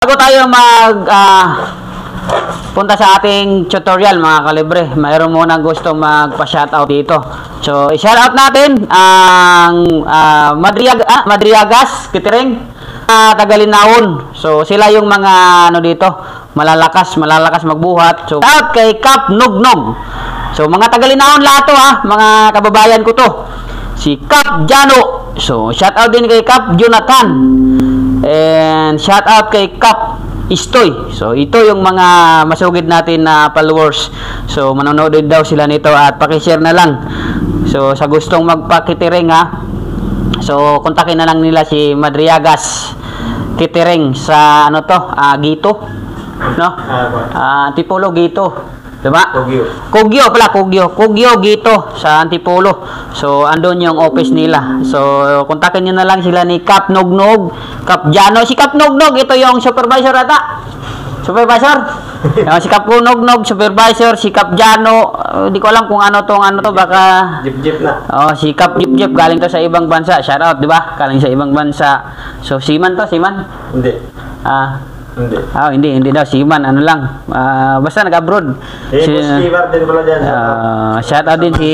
Bago tayo punta sa ating tutorial mga kalibre, mayroon muna gusto magpa-shoutout dito. So, i-shoutout natin ang Madriagas Catering, Tagalinaon. So, sila yung mga ano dito, malalakas magbuhat. So, shout kay Kap Nognog. So, mga Tagalinaon lahat to mga kababayan ko to. Si Kap Jano. So, shoutout din kay Kap Jonathan. And shoutout kay Kap Istoy. So, ito yung mga masugid natin na followers. So, manonood din daw sila nito at pakishare na lang. So, sa gustong magpa-catering so, kontakin na lang nila si Madriagas Catering sa ano to, Gito. No? Antipolo Gito. Diba? Kogyo Gito sa Antipolo. So, andun yung office nila. So, kontakin nyo na lang sila ni Kap Nognog, Kap Jano. Si Kap Nognog, ito yung supervisor ata. Supervisor? Si Kap Nognog, supervisor. Si Kap Jano, hindi ko alam kung ano to, baka... Jeep na. Si Kap Jeep, galing to sa ibang bansa. Shout out, diba? Galing sa ibang bansa. So, Siman to, Siman? Hindi. Hindi daw, Siman, ano lang. Basta nag-abroad. Buskimar din pala dyan. Shout out din si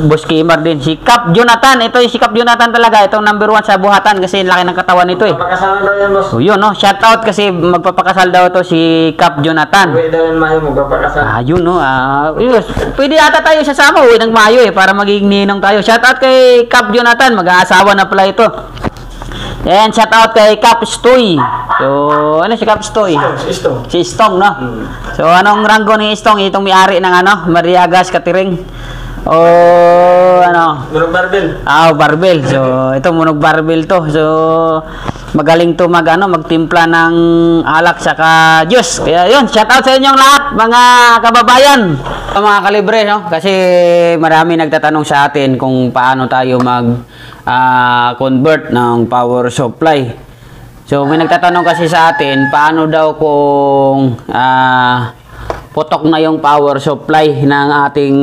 Buskimar din. Si Kap Jonathan, ito yung si Kap Jonathan talaga. Itong number 1 sa buhatan kasi laki ng katawan nito Magpapakasal daw yan, boss. So yun, no? Shout out kasi magpapakasal daw to si Kap Jonathan. Uwi daw yan Mayo, magpapakasal. Yun, no? Pwede ata tayo sasama, uwi ng Mayo para magiging ninong tayo. Shout out kay Kap Jonathan, mag-aasawa na pala ito. And shout out kay Kap Stoy. So, ano si Kap Stoy? Si Stong, no? So, anong ranggo ni Stong? Itong may-ari ng Madriagas Catering. Munog barbell. Barbell. So, ito munog barbell to. So, magaling to magtimpla ng alak saka juice. Kaya yun, shout out sa inyong lahat, mga kababayan. Mga kalibre, no? Kasi marami nagtatanong sa atin kung paano tayo convert ng power supply. So, may nagtatanong kasi sa atin, paano daw kung putok na yung power supply ng ating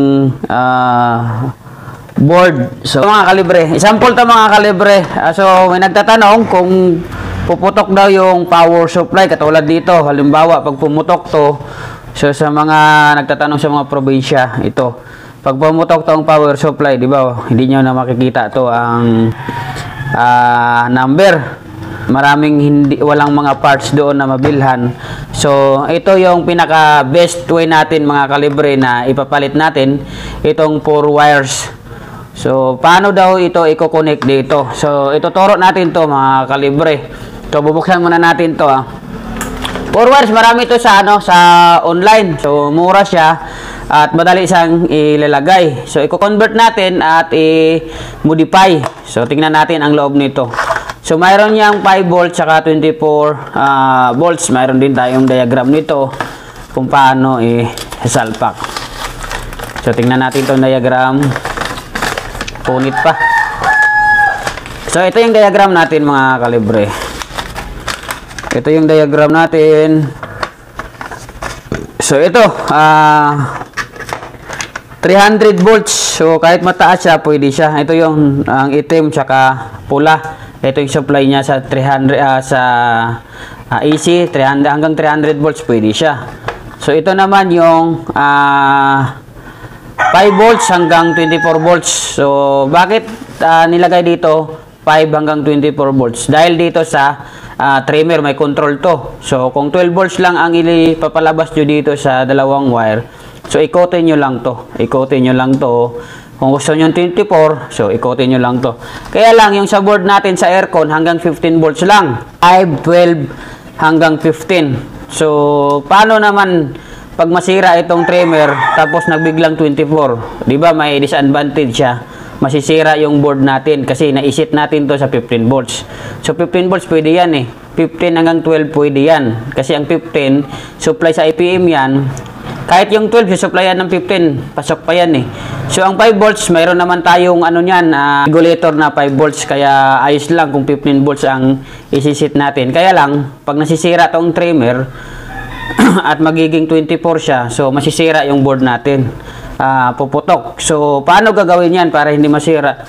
board. So, mga kalibre, example to mga kalibre. So, may nagtatanong kung puputok daw yung power supply. Katulad dito, halimbawa, pag pumutok to, so sa mga nagtatanong sa mga probinsya, ito. Pag pumutok tong power supply, di ba, hindi nyo na makikita to ang number. Maraming walang mga parts doon na mabilhan. So, ito yung pinaka best way natin mga kalibre na ipapalit natin itong 4 wires. So, paano daw ito i-connect dito? So, ituturo natin to mga kalibre. So, bubuksan muna natin to 4 wires, marami ito sa online. So, mura siya at madali siyang ilalagay. So, i-convert natin at i-modify. So, tingnan natin ang loob nito. So, mayroon niyang 5 volts saka 24 volts. Mayroon din tayong diagram nito kung paano i-salpak. So, tingnan natin itong diagram. Punit pa. So, ito yung diagram natin mga kalibre. Ito yung diagram natin. So, ito. 300 volts. So, kahit mataas siya, pwede siya. Ito yung ang itim tsaka pula. Ito yung supply niya sa 300 sa AC, 300 hanggang 300 volts pwede siya. So ito naman yung 5 volts hanggang 24 volts. So bakit nilagay dito 5 hanggang 24 volts? Dahil dito sa trimmer may control to. So kung 12 volts lang ang ipapalabas nyo dito sa dalawang wire, so ikotin nyo lang to. Ikotin nyo lang to. Kung gusto nyo 24, so ikotin nyo lang to. Kaya lang, yung sa board natin sa aircon, hanggang 15 volts lang. 5, 12, hanggang 15. So, paano naman pag masira itong trimmer, tapos nagbiglang 24? Diba, may disadvantage siya. Masisira yung board natin kasi naisit natin to sa 15 volts. So, 15 volts pwede yan 15 hanggang 12 pwede yan. Kasi ang 15, supply sa IPM yan. Kahit yung 12, supplyan ng 15, pasok pa yan So, ang 5 volts, mayroon naman tayong regulator na 5 volts. Kaya ayos lang kung 15 volts ang isisit natin. Kaya lang, pag nasisira tong trimmer at magiging 24 siya, so masisira yung board natin. Puputok. So, paano gagawin yan para hindi masira?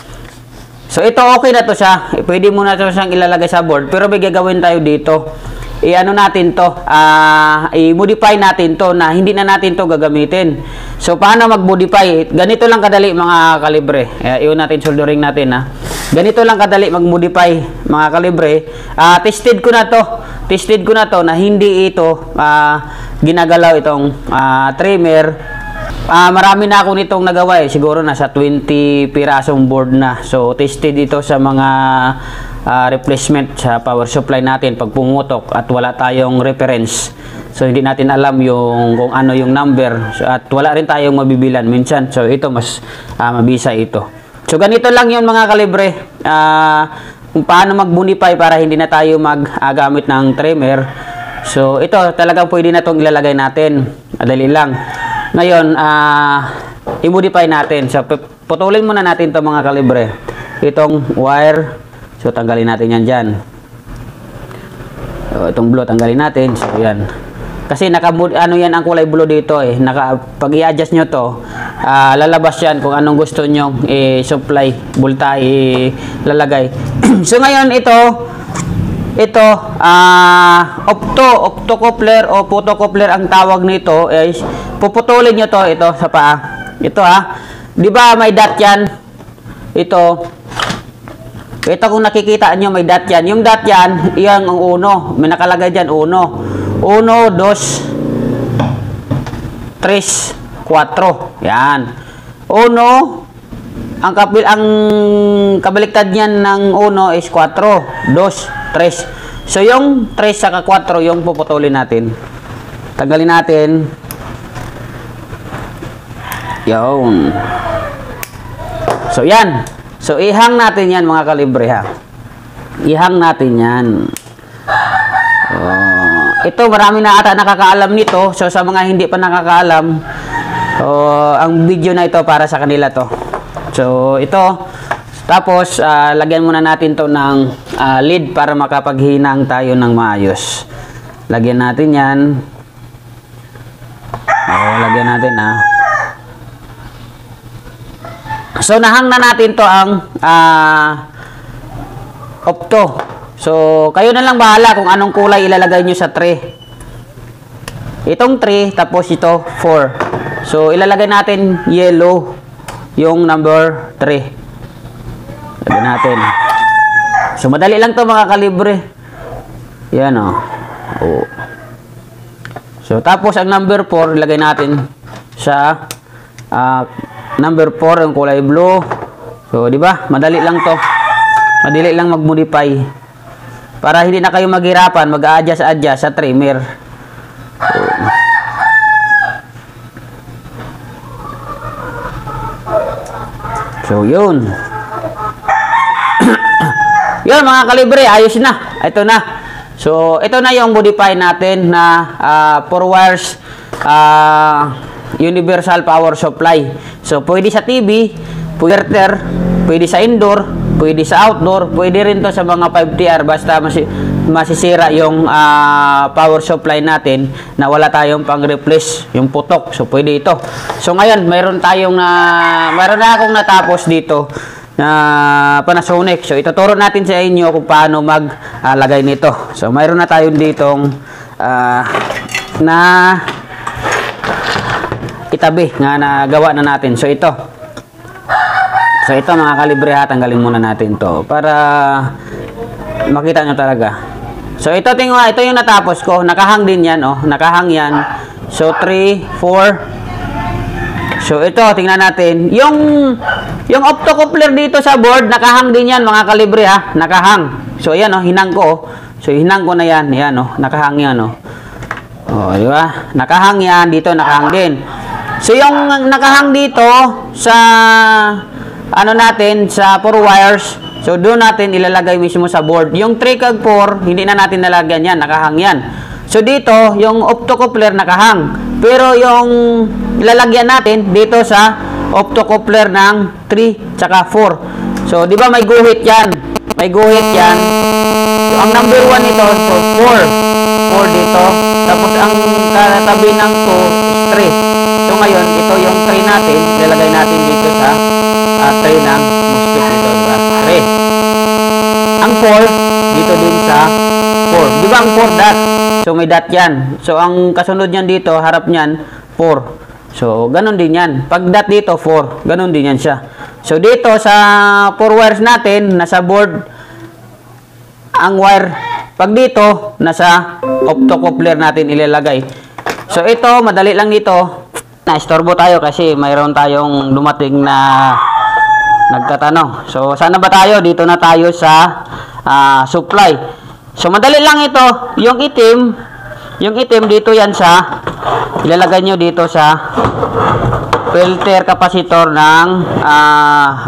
So, ito okay na to siya. Pwede mo na to siyang ilalagay sa board. Pero may gagawin tayo dito. i-ano natin to, i-modify natin to na hindi na natin to gagamitin. So, paano mag-modify? Ganito lang kadali mga kalibre. Iyon natin, soldering natin ha. Ganito lang kadali mag-modify mga kalibre. Tested ko na to. Tested ko na to na hindi ito ginagalaw itong trimmer. Marami na ako nitong nagawa siguro nasa 20 pirasong board na. So, tested ito sa mga replacement sa power supply natin pag pumutok at wala tayong reference. So, hindi natin alam kung ano yung number. So, at wala rin tayong mabibilan minsan. So, ito mas mabisa ito. So, ganito lang yung mga kalibre. Kung paano mag-modify para hindi na tayo maggamit ng trimmer. So, ito talagang pwede na itong ilalagay natin. Madali lang. Ngayon, i-modify natin. So, putulin muna natin ito mga kalibre. Itong wire. So, tanggalin natin yan dyan. So, itong blue, tanggalin natin. So, yan. Kasi ano yan ang kulay blue dito pag i-adjust nyo to, lalabas yan kung anong gusto nyo i-supply, bulta, ilalagay. So, ngayon ito, optocoupler o photocoupler ang tawag nito. Puputulin nyo to, ito sa paa. Ito di ba may dot yan? Ito kung nakikita nyo may dot yan. Yung dot yan, iyan ang uno. May nakalagay dyan, uno. 1, 2, 3, 4. Yan. Uno, ang kabaliktad niyan ng uno is 4. 2, 3. So, yung 3 saka 4, yung puputulin natin. Tanggalin natin. Yun. So, yan. So, ihang natin yan mga kalibre ha. Ihang natin yan. Ito, marami na ata nakakaalam nito. So, sa mga hindi pa nakakaalam, ang video na ito para sa kanila to. So, ito. Tapos, lagyan muna natin to ng lid para makapaghinang tayo ng maayos. Lagyan natin yan. Lagyan natin So, nahang na natin to ang opto. So, kayo na lang bahala kung anong kulay ilalagay nyo sa tray. Itong 3, tapos ito 4. So, ilalagay natin yellow, yung number 3. Lagyan natin. So, madali lang to mga kalibre. Yan So, tapos ang number 4, ilagay natin sa number 4, yung kulay blue. So, di ba? Madali lang to. Madali lang mag-modify. Para hindi na kayo maghirapan, mag-a-adjust sa trimmer. So, yun. Yun, mga kalibre, ayos na. Ito na. So, ito na yung modify natin na 4 wires universal power supply. So, pwede sa TV, pwede sa indoor, pwede sa outdoor, pwede rin to sa mga 5TR basta masisira yung power supply natin na wala tayong pang-replace yung putok. So, pwede ito. So, ngayon, mayroon na akong natapos dito na Panasonic. So, ituturo natin sa inyo kung paano maglagay nito. So, mayroon na tayong ditong na itabi nga nagawa na natin. So, ito mga kalibre tanggalin muna natin to para makita nyo talaga. So, ito yung natapos ko. Nakahang din yan, nakahang yan. So, 3, 4. So, ito, tingnan natin. Yung optocoupler dito sa board, nakahang din yan, mga kalibre nakahang. So, ayan hinang ko. So, hinang ko na yan. Ayan nakahang yan di ba? Nakahang yan. Dito, nakahang din. So, yung nakahang dito sa natin, sa 4 wires, so doon natin ilalagay mismo sa board. Yung 3 kag 4, hindi na natin nalagyan yan, nakahang yan. So, dito, yung optocoupler nakahang. Pero yung ilalagyan natin dito sa optocoupler ng 3 tsaka 4. So, di ba may guhit yan? May guhit yan. So, ang number 1 nito, so 4. 4 dito. Tapos, ang katabi ng 2 is 3. So, ngayon, ito yung 3 natin. Ilalagay natin dito sa 3 ng mosquito dito, diba? 3. Ang 4, dito din sa 4. Di ba ang 4 dot? So, may dot yan. So, ang kasunod niyan dito, harap niyan, 4. So, ganun din yan. Pag dot dito, 4. Ganun din yan siya. So, dito sa 4 wires natin, nasa board, ang wire, pag dito, nasa optocoupler natin ilalagay. So, ito, madali lang dito. Na-istorbo tayo kasi mayroon tayong dumating na nagtatanong. So, sana ba tayo? Dito na tayo sa supply. So, madali lang ito. Yung itim dito yan sa, ilalagay nyo dito sa filter capacitor ng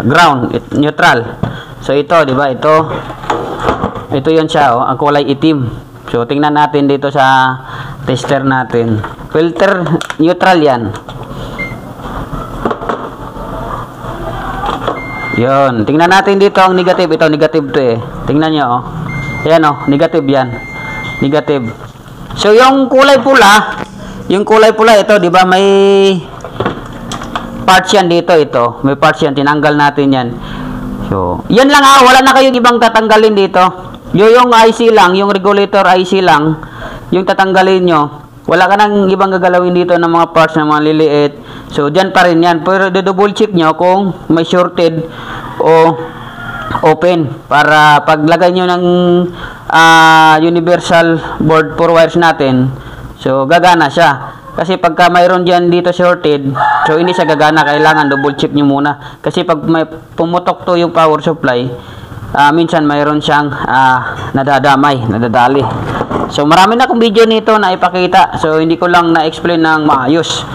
ground, neutral. So, ito, di ba? Ito yan siya, oh, ang kulay itim. So, tingnan natin dito sa tester natin. Filter neutral yan. Yun. Tingnan natin dito ang negative. Ito, negative to eh. Tingnan nyo, oh. Ayan, oh. Negative yan. Negative. So, yung kulay pula, ito, di ba, may parts yan dito, ito. May parts yan. Tinanggal natin yan. So, yan lang ha. Wala na kayong ibang tatanggalin dito. Yung IC lang, yung regulator IC lang, yung tatanggalin nyo. Wala ka nang ibang gagalawin dito ng mga parts na mga liliit. So, dyan pa rin yan. Pero, double check nyo kung may shorted o open. Para paglagay nyo ng universal board for wires natin, so, gagana siya. Kasi pagka mayroon dyan dito shorted, so hindi siya gagana, kailangan double check nyo muna. Kasi pag may pumutok to yung power supply, minsan mayroon siyang nadadali. So marami na akong video nito na ipakita. So hindi ko lang na-explain ng maayos.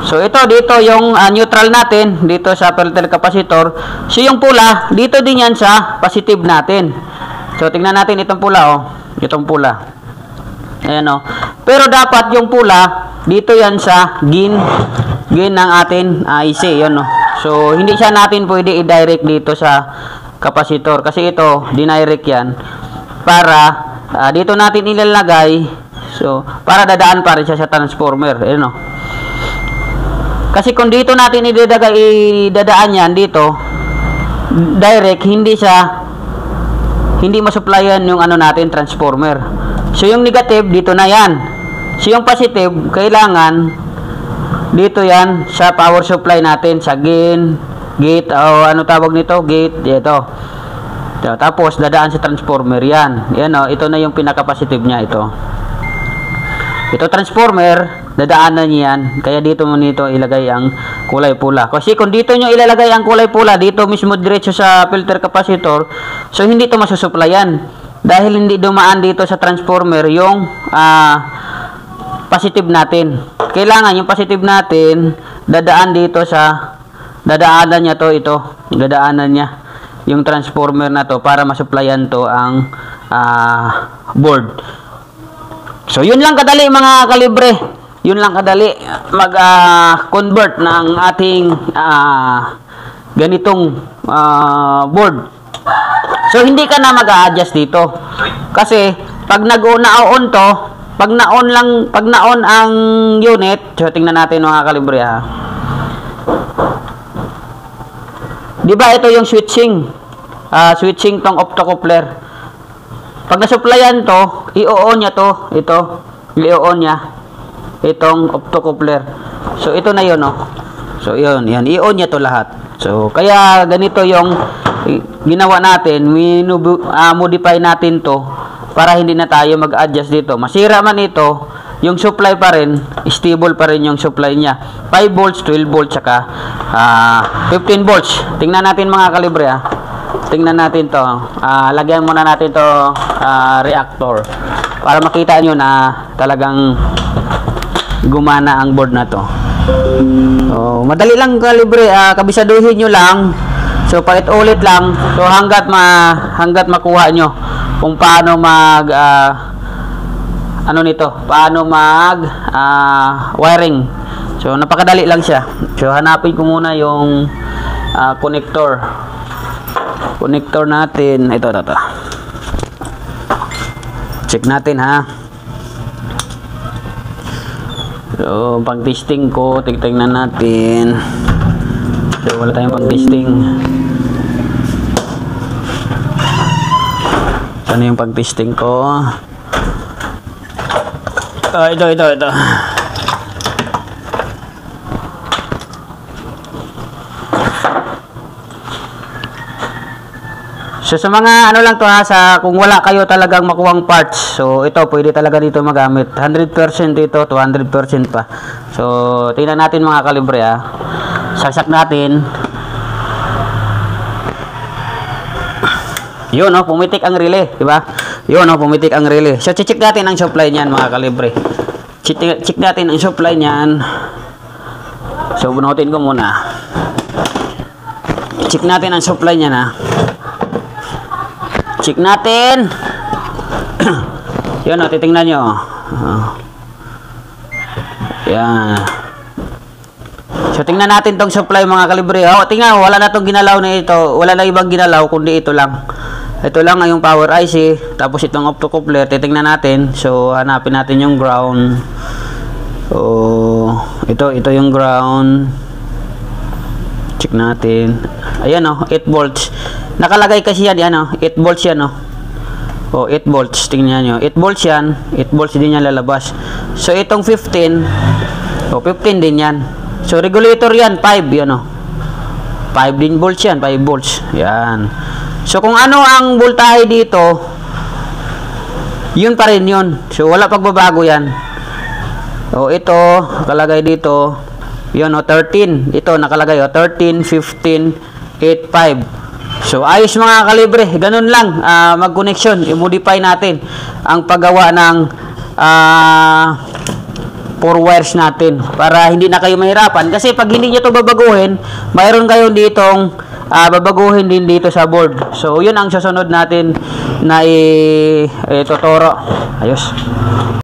So ito dito yung neutral natin dito sa filter capacitor. So yung pula, dito din yan sa positive natin. So tingnan natin itong pula, oh. Itong pula. Ayan, oh. Pero dapat yung pula dito yan sa gain ng atin IC, yun, no. So hindi siya natin pwede i-direct dito sa capacitor kasi ito dinirect yan para dito natin ilalagay, so para dadaan pa rin siya sa transformer, yun, no. Kasi kung dito natin idadaan yan dito direct, hindi masupplyan yung ano natin transformer. So yung negative dito na yan. So yung positive, kailangan dito yan sa power supply natin, sa gate, o ano tawag nito, gate, ito. Tapos dadaan sa transformer yan. Yan, o, ito na yung pinaka-positive niya, ito. Ito transformer, dadaanan niya yan. Kaya dito mo nito ilagay ang kulay pula. Kasi kung dito nyo ilalagay ang kulay pula, dito mismo diretso sa filter capacitor, so hindi ito masusupplyan. Dahil hindi dumaan dito sa transformer yung positive natin. Kailangan yung positive natin dadaan dito sa dadaanan niya to, ito. Dadaanan niya yung transformer na to para masupplyan to ang board. So yun lang kadali mga kalibre. Yun lang kadali mag-convert ng ating ganitong board. So hindi ka na mag-a-adjust dito. Kasi pag nag-on to, pag na-on ang unit, so tingnan natin mga kalibre ha. 'Di ba ito yung switching? Switching tong optocoupler. Pag nasupplyan to, i-on niya to, ito, i-on niya itong optocoupler. So ito na 'yon, oh. So yan, i-on niya to lahat. So kaya ganito yung ginawa natin, modify natin to para hindi na tayo mag-adjust dito. Masira man ito, yung supply pa rin, stable pa rin yung supply niya. 5 volts, 12 volts, saka 15 volts. Tingnan natin mga kalibre ha. Tingnan natin to. Lagyan muna natin to reactor para makita nyo na talagang gumana ang board na to. So, madali lang kalibre, kabisaduhin nyo lang. So paulit-ulit lang. So hanggat makuha nyo kung paano paano wiring. So napakadali lang siya. So hanapin ko muna yung connector natin. Ito. Check natin ha. So pang testing ko, tingnan natin. So wala tayong pang testing. Ano yung pag-testing ko? Ito. So sa mga ano lang to ha, sa kung wala kayo talagang makuwang parts, so ito pwede talaga dito magamit. 100% dito, 200% pa. So tingnan natin mga kalibre ha. Saksak natin. Yun oh, pumitik ang relay, di ba? Yun oh, pumitik ang relay. So check natin ang supply niyan mga kalibre. Check natin ang supply niyan. So bunutin ko muna. Check natin ang supply niyan ha. Check natin. Yan o, titingnan nyo. Yan. So, tingnan natin tong supply mga kalibre. Tingnan, wala na tong ginalaw na ito. Wala na ibang ginalaw, kundi ito lang. Ito lang yung power IC. Tapos itong optocoupler, titingnan natin. So, hanapin natin yung ground. So, ito yung ground. Check natin. Ayan o, 8 volts. Nakalagay kasi yan, 8 volts yan, 8 volts, tingnan nyo, 8 volts yan, 8 volts din yan lalabas. So, itong 15, 15 din yan. So, regulator yan, 5, yan, 5 din volts yan, 5 volts, yan. So, kung ano ang voltahe dito, yun pa rin yun. So, wala pagbabago yan. Ito, nakalagay dito, yun, 13, ito, nakalagay, 13, 15, 8, 5. So, ayos mga kalibre. Ganun lang. Mag-connection. I-modify natin ang paggawa ng 4 wires natin. Para hindi na kayo mahirapan. Kasi pag hindi nyo ito babaguhin, mayroon kayo ditong babaguhin din dito sa board. So, yun ang susunod natin na ituturo. Ayos.